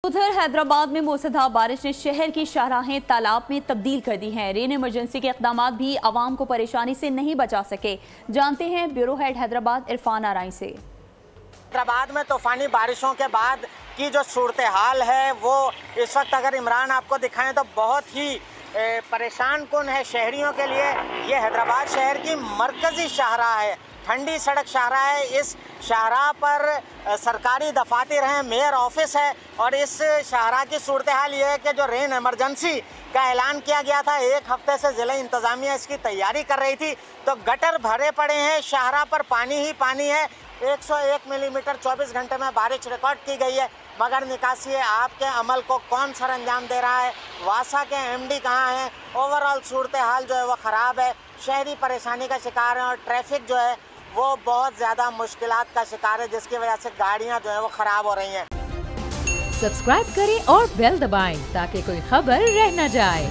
उधर हैदराबाद में मूसलाधार बारिश ने शहर की शाहराहें तालाब में तब्दील कर दी हैं। रेन इमरजेंसी के इक़दाम भी आवाम को परेशानी से नहीं बचा सके। जानते हैं ब्यूरो हेड हैदराबाद इरफान आराई से। हैदराबाद में तूफानी बारिशों के बाद की जो सूरत हाल है वो इस वक्त अगर इमरान आपको दिखाएं तो बहुत ही परेशान कुन है शहरियों के लिए। ये हैदराबाद शहर की मरकज़ी शाहराह है, ठंडी सड़क शाहराह है। इस शाहराह पर सरकारी दफातर हैं, मेयर ऑफिस है और इस शाहराह की सूरत हाल ये है कि जो रेन इमरजेंसी का ऐलान किया गया था, एक हफ्ते से ज़िला इंतज़ामिया इसकी तैयारी कर रही थी, तो गटर भरे पड़े हैं, शाहराह पर पानी ही पानी है। 101 मिलीमीटर 24 घंटे में बारिश रिकॉर्ड की गई है, मगर निकासी आपके अमल को कौन सर अंजाम दे रहा है? वासा के एमडी कहाँ हैं? ओवरऑल सूरत हाल जो है वो ख़राब है, शहरी परेशानी का शिकार हैं और ट्रैफिक जो है वो बहुत ज़्यादा मुश्किलात का शिकार है, जिसकी वजह से गाड़ियाँ जो है वो ख़राब हो रही हैं। सब्सक्राइब करें और बेल दबाएं ताकि कोई खबर रह न जाए।